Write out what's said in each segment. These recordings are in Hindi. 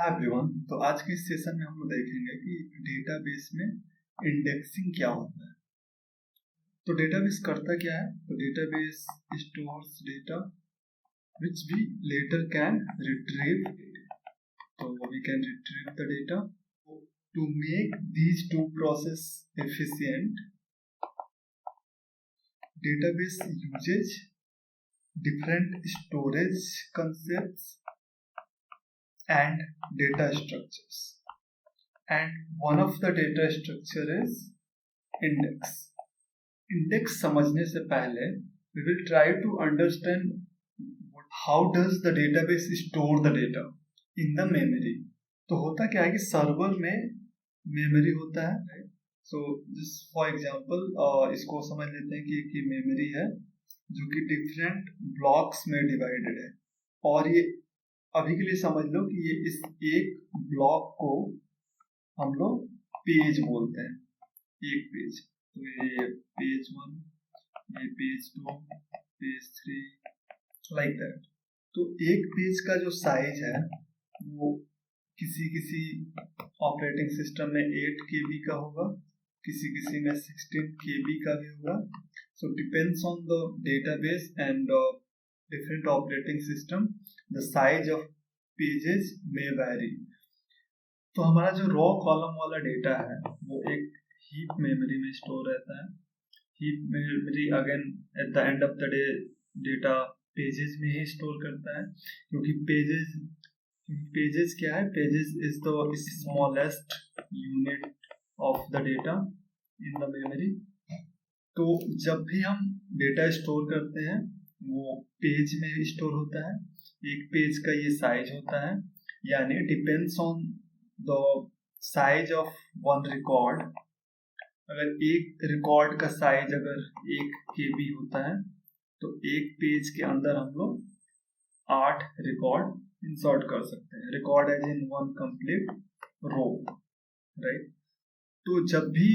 Hi everyone. तो आज के इस सेशन में हम लोग देखेंगे कि डेटाबेस में इंडेक्सिंग क्या होता है। तो डेटाबेस करता क्या है? तो database stores data which we later can retrieve. So we can retrieve the data. To make these two process efficient, database uses different storage concepts and data structures. And one of the data structure is index. Index समझने से पहले we will try to understand how does the database store the data in the memory. तो होता क्या है कि सर्वर में मेमोरी होता है। सो जस्ट फॉर एग्जांपल इसको समझ लेते हैं कि एक मेमोरी है जो कि डिफरेंट ब्लॉक्स में डिवाइडेड है, और ये अभी के लिए समझ लो कि ये इस एक ब्लॉक को हम लोग पेज बोलते हैं, एक पेज। तो ये पेज 1, ये पेज 2, पेज 3, लाइक दैट। तो एक पेज का जो साइज है वो किसी ऑपरेटिंग सिस्टम में 8 KB का होगा, किसी में 16 KB का भी होगा। So depends on the database and different operating system, the size of pages may vary. तो हमारा जो रॉ कॉलम वाला डेटा है वो एक हीप मेमोरी में स्टोर रहता है। Heap memory again at the end of the day data pages में ही स्टोर करता है, क्योंकि पेजेस क्या है? Pages is the smallest unit of the data in the memory. तो जब भी हम डेटा स्टोर करते हैं वो पेज में ही स्टोर होता है। एक पेज का ये साइज होता है, यानी depends on the size of one record. अगर एक रिकॉर्ड का साइज अगर 1 KB होता है तो एक पेज के अंदर हम लोग 8 रिकॉर्ड इंसर्ट कर सकते हैं। Record as in one complete row, right. तो जब भी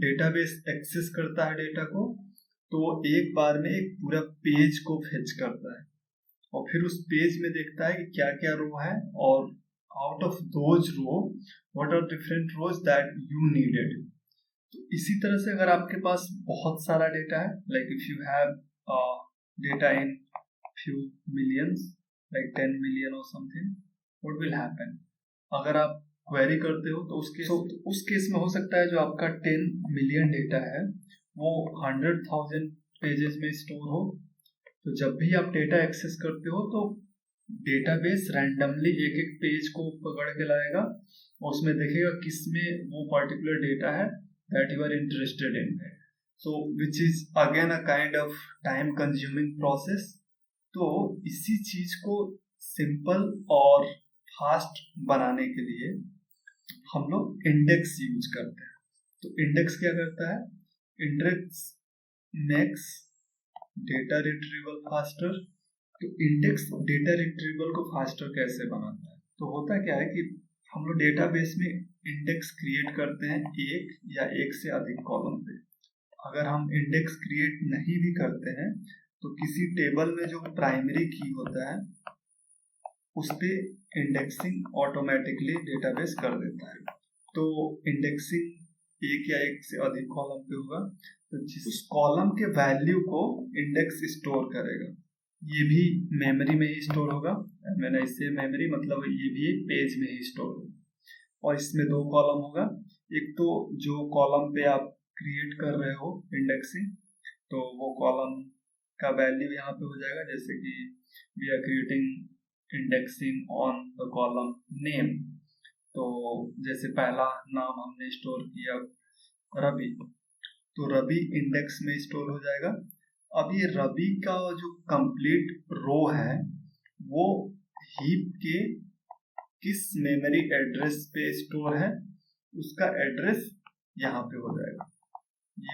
डेटाबेस एक्सेस करता है डेटा को तो एक बार में एक पूरा पेज को फेच करता है, और फिर उस पेज में देखता है कि क्या क्या रो है, और out of those row what are different rows that you needed. तो इसी तरह से अगर आपके पास बहुत सारा डेटा है, like if you have data in few millions, like 10 million or something, what will happen? अगर आप क्वेरी करते हो तो उस केस में हो सकता है जो आपका 10 मिलियन डेटा है वो 100,000 पेजेस में स्टोर हो। तो जब भी आप डेटा एक्सेस करते हो तो डेटाबेस रैंडमली एक एक पेज को पकड़ के लाएगा और उसमें देखेगा किसमें वो पर्टिकुलर डेटा है that you are interested in. So which is again a kind of time consuming process. तो इसी चीज को सिंपल और फास्ट बनाने के लिए हम लोग इंडेक्स यूज करते हैं। तो इंडेक्स क्या करता है? Index makes data retrieval faster. तो इंडेक्स डेटा रिट्रीवल को फास्टर कैसे बनाता है? तो होता क्या है कि हम लोग डेटाबेस में इंडेक्स क्रिएट करते हैं एक या एक से अधिक कॉलम पे। अगर हम इंडेक्स क्रिएट नहीं भी करते हैं तो किसी टेबल में जो प्राइमरी की होता है उस पे इंडेक्सिंग ऑटोमेटिकली डेटाबेस कर देता है। तो इंडेक्सिंग एक या एक से अधिक कॉलम पे होगा, तो जिस कॉलम के वैल्यू को इंडेक्स स्टोर करेगा ये भी मेमोरी में ही स्टोर होगा। मैंने इससे मेमोरी मतलब ये भी एक पेज में ही स्टोर होगा, और इसमें 2 कॉलम होगा। एक तो जो कॉलम पे आप क्रिएट कर रहे हो इंडेक्सिंग, तो वो कॉलम का वैल्यू यहाँ पे हो जाएगा, जैसे कि we are creating indexing on the column name. तो जैसे पहला नाम हमने स्टोर किया रवि, तो रवि इंडेक्स में स्टोर हो जाएगा। अब ये रवि का जो कंप्लीट रो है वो हीप के किस मेमोरी एड्रेस पे स्टोर है उसका एड्रेस यहाँ पे हो जाएगा, ये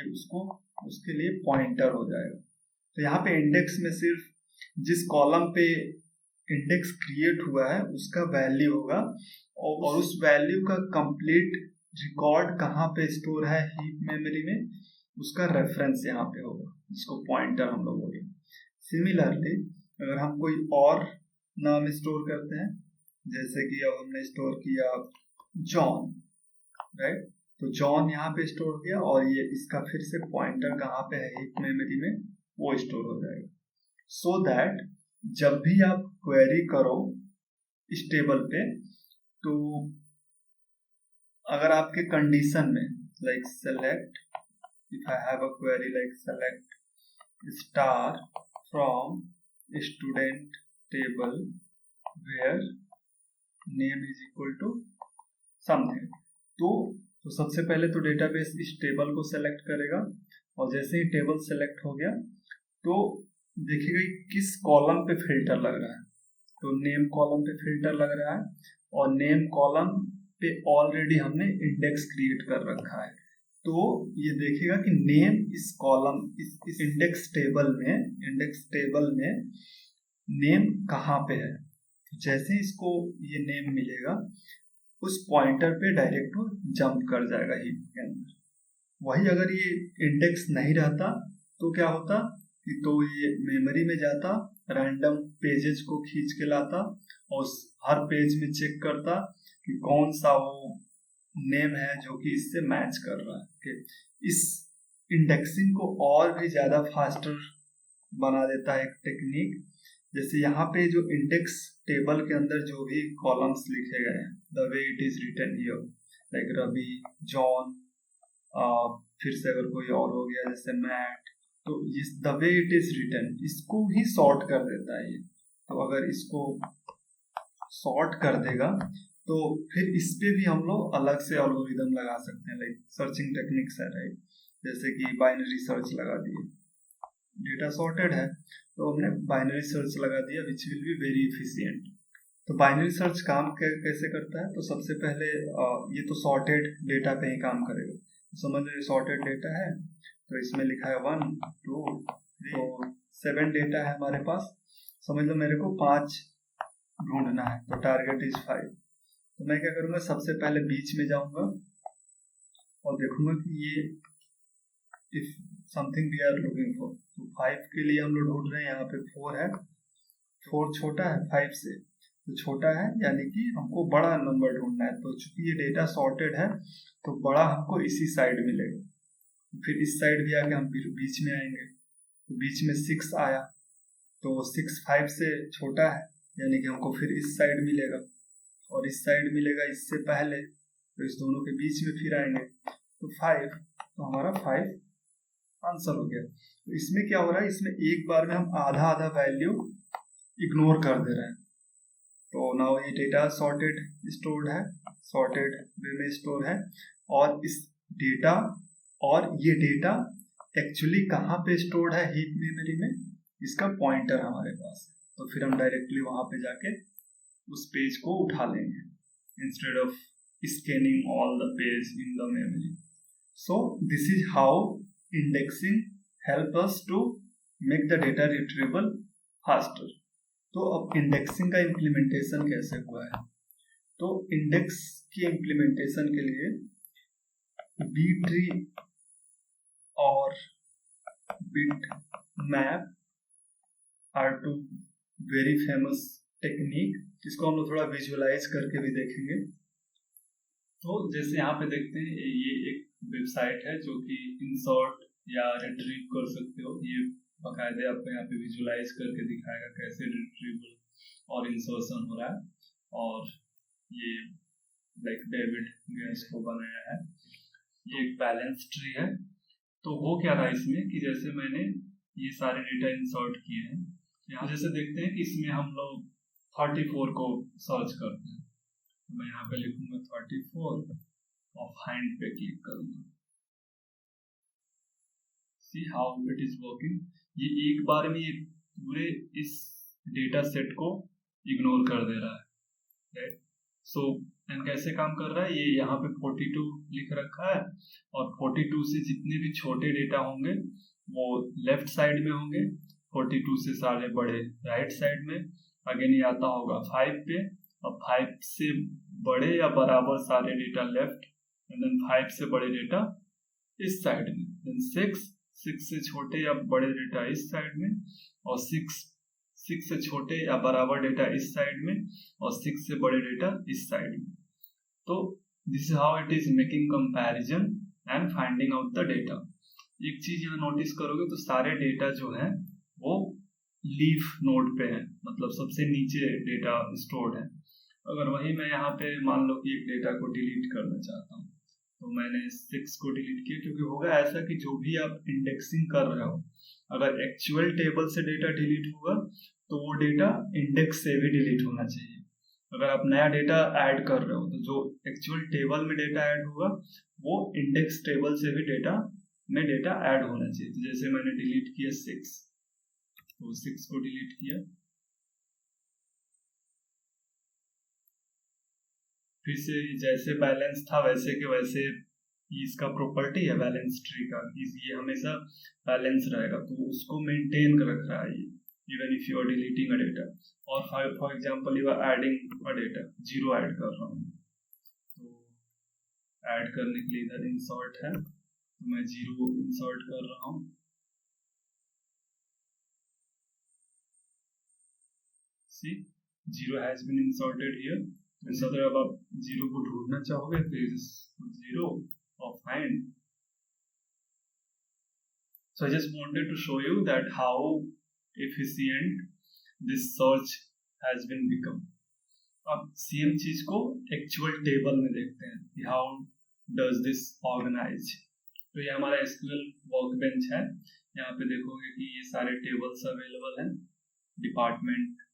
उसके लिए पॉइंटर हो जाएगा। तो यहाँ पे इंडेक्स में सिर्फ जिस कॉलम पे इंडेक्स क्रिएट हुआ है उसका वैल्यू होगा, और उस वैल्यू का कंप्लीट रिकॉर्ड कहाँ पे स्टोर है हीप मेमोरी में उसका रेफरेंस यहाँ पे होगा, जिसको पॉइंटर हम लोग बोलेंगे। सिमिलरली अगर हम कोई और नाम स्टोर करते हैं, जैसे कि अब हमने स्टोर किया जॉन, राइट, तो जॉन यहाँ पे स्टोर किया और ये इसका फिर से पॉइंटर कहाँ पे है हीप मेमोरी में, वो स्टोर हो जाएगा। सो दैट जब भी आप क्वेरी करो इस टेबल पे, तो अगर आपके कंडीशन में like select, if I have a query like select star from student table where name is equal to something, तो सबसे पहले तो डेटाबेस इस टेबल को सेलेक्ट करेगा, और जैसे ही टेबल सेलेक्ट हो गया तो देखिएगा किस कॉलम पे फिल्टर लग रहा है, तो नेम कॉलम पे फिल्टर लग रहा है, और नेम कॉलम पे ऑलरेडी हमने इंडेक्स क्रिएट कर रखा है, तो ये देखिएगा कि नेम इस कॉलम इस इंडेक्स टेबल में नेम कहाँ पे है। जैसे ही इसको ये नेम मिलेगा उस पॉइंटर पे डायरेक्ट वो जंप कर जाएगा हीप के अंदर। वही अगर ये इंडेक्स नहीं रहता तो क्या होता कि तो ये मेमोरी में जाता, रैंडम पेजेस को खींच के लाता और हर पेज में चेक करता कि कौन सा वो नेम है जो कि इससे मैच कर रहा है। इस इंडेक्सिंग को और भी ज्यादा फास्टर बना देता है एक टेक्निक, जैसे यहाँ पे जो इंडेक्स टेबल के अंदर जो भी कॉलम्स लिखे गए हैं, the way it is written here, like Ravi, John, फिर से अगर कोई और हो गया जैसे मैट, तो इस the way it is written इसको ही सॉर्ट कर देता है ये। तो अगर इसको सॉर्ट कर देगा तो फिर इस पे भी हम लोग अलग से एल्गोरिदम लगा सकते हैं, लाइक सर्चिंग टेक्निक्स है, राइट, जैसे कि बाइनरी सर्च लगा दिए, डेटा सॉर्टेड है तो हमने बाइनरी सर्च लगा दिया which will be very efficient. तो बाइनरी सर्च काम कैसे करता है, तो सबसे पहले ये तो सॉर्टेड डेटा पे ही काम करेगा, समझ लो सॉर्टेड डेटा है तो इसमें लिखा है 1 2 3 तो 7 डेटा है हमारे पास, समझ लो मेरे को 5 ढूंढना है, तो टारगेट इज 5, तो मैं क्या करूंगा सबसे पहले बीच में जाऊंगा और देखूंगा कि ये if something we are looking for, तो 5 के लिए हम लोग ढूंढ रहे हैं, यहाँ पे 4 है, 4 छोटा है 5 से, तो छोटा है यानी कि हमको बड़ा नंबर ढूंढना है, तो चूंकि ये डेटा सॉर्टेड है तो बड़ा हमको इसी साइड मिलेगा, फिर इस साइड भी आके हम बीच में आएंगे, तो बीच में 6 आया, तो 6 5 से छोटा है यानी कि हमको फिर इस साइड मिलेगा, और इस साइड मिलेगा इससे पहले, तो इस दोनों के बीच में फिर आएंगे, तो 5, तो हमारा 5 आंसर हो गया। तो इसमें क्या हो रहा है, इसमें एक बार में हम आधा आधा वैल्यू इग्नोर कर दे रहे हैं, तो नाउ ये डेटा सॉर्टेड स्टोर्ड है, सॉर्टेड वे में स्टोर है, और इस डेटा और ये डेटा एक्चुअली कहाँ पे स्टोर्ड है हीप मेमोरी में, इसका पॉइंटर हमारे पास है, तो फिर हम डायरेक्टली वहां पे जाके उस पेज को उठा लेंगे instead of scanning all the page in the memory. So this is how indexing help us to make the data retrievable faster. तो अब इंडेक्सिंग का इम्प्लीमेंटेशन कैसे हुआ है, तो इंडेक्स की इम्प्लीमेंटेशन के लिए बी ट्री और bit map are two very famous technique, जिसको हम लोग थोड़ा विजुअलाइज करके भी देखेंगे। तो जैसे यहाँ पे देखते हैं ये एक वेबसाइट है जो कि इंसर्ट या रिट्रीव कर सकते हो, ये बाकायदे आपको यहाँ पे विजुअलाइज करके दिखाएगा कैसे रिट्रीवल और इंसर्शन हो रहा है, और ये लाइक डेविड ने इसको बनाया है, ये एक बैलेंस ट्री है। तो हो क्या रहा है इसमें कि जैसे मैंने ये सारे डेटा इंसर्ट किए हैं, यहाँ जैसे देखते हैं कि इसमें हम लोग 34 को सर्च करते हैं, मैं यहाँ पे लिखूंगा 34 और फाइंड पे क्लिक करूंगा, see how it is working. ये एक बार में ये पूरे इस डेटा सेट को इग्नोर कर दे रहा है, राइट। सो एंड कैसे काम कर रहा है, ये यहाँ पे 42 लिख रखा है, और 42 से जितने भी छोटे डेटा होंगे वो लेफ्ट साइड में होंगे, 42 से सारे बड़े राइट साइड में, अगेन ये आता होगा 5 पे, और 5 से बड़े या बराबर सारे डेटा लेफ्ट, एंड देन 5 से बड़े डेटा इस साइड में, देन 6 से छोटे या बड़े डेटा इस साइड में, और 6 6 से छोटे या बराबर डेटा इस साइड में और 6 से बड़े डेटा इस साइड में। तो this is how it is making comparison and finding out the data. एक चीज यहाँ नोटिस करोगे तो सारे डेटा जो है वो लीफ नोड पे है, मतलब सबसे नीचे डेटा स्टोर्ड है। अगर वही मैं यहाँ पे मान लो कि एक डेटा को डिलीट करना चाहता हूँ, तो मैंने 6 को डिलीट किया, क्योंकि होगा ऐसा कि जो भी आप इंडेक्सिंग कर रहे हो, अगर एक्चुअल टेबल से डेटा डिलीट होगा तो वो डेटा इंडेक्स से भी डिलीट होना चाहिए। अगर आप नया डेटा ऐड कर रहे हो तो जो एक्चुअल टेबल में डेटा ऐड होगा वो इंडेक्स टेबल से भी डेटा ऐड होना चाहिए। तो जैसे मैंने डिलीट किया 6, तो 6 को डिलीट किया, फिर से जैसे बैलेंस था वैसे के वैसे इसका प्रॉपर्टी है बैलेंस ट्री का, ये हमेशा बैलेंस रहेगा, तो उसको मेंटेन कर रख रहा है ये, even if you are deleting a data. और for example you are adding a data, 0 add कर रहा हूँ, तो ऐड करने के लिए इधर इंसर्ट है, तो मैं 0 इंसर्ट कर रहा हूँ। सी 0 हैज बीन इंसर्टेड हियर। इस तरह अब आप 0 को ढूंढना चाहोगे तो 0 or find. So I just wanted to show you that how efficient this search has been become. अब सेम चीज को एक्चुअल टेबल में देखते हैं कि how does this organize. तो ये हमारा SQL वर्कबेंच है, यहाँ पे देखोगे कि ये सारे टेबल्स अवेलेबल हैं, department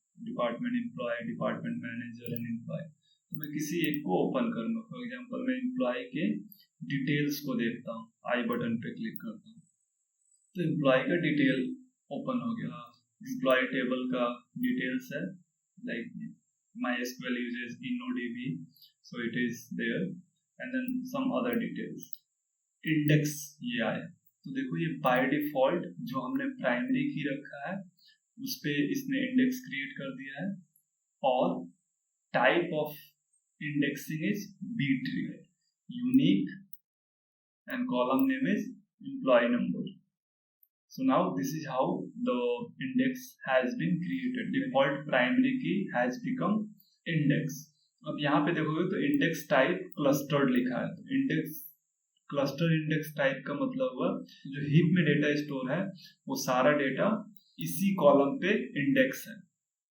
employee, department manager and employee. तो मैं किसी एक को ओपन करूंगा, फॉर एग्जांपल मैं एम्प्लॉय के डिटेल्स को देखता हूँ, आई बटन पे क्लिक करता हूँ, तो एम्प्लॉय का डिटेल ओपन हो गया। एम्प्लॉय टेबल का डिटेल्स है, like MySQL uses InnoDB, so it is there, and then some other details. Index ये आए, तो देखो ये बाय डिफॉल्ट जो हमने प्राइमरी की रखा है उस पे इसने इंडेक्स क्रिएट कर दिया है, और type of indexing is B tree, unique, and column name is employee number. So now this is how the index has been created. Default primary key has become index. अब यहाँ पे देखोगे तो इंडेक्स टाइप क्लस्टर्ड लिखा है, तो इंडेक्स क्लस्टर इंडेक्स टाइप का मतलब हुआ जो हीप में डेटा स्टोर है वो सारा डेटा इसी कॉलम पे इंडेक्स है।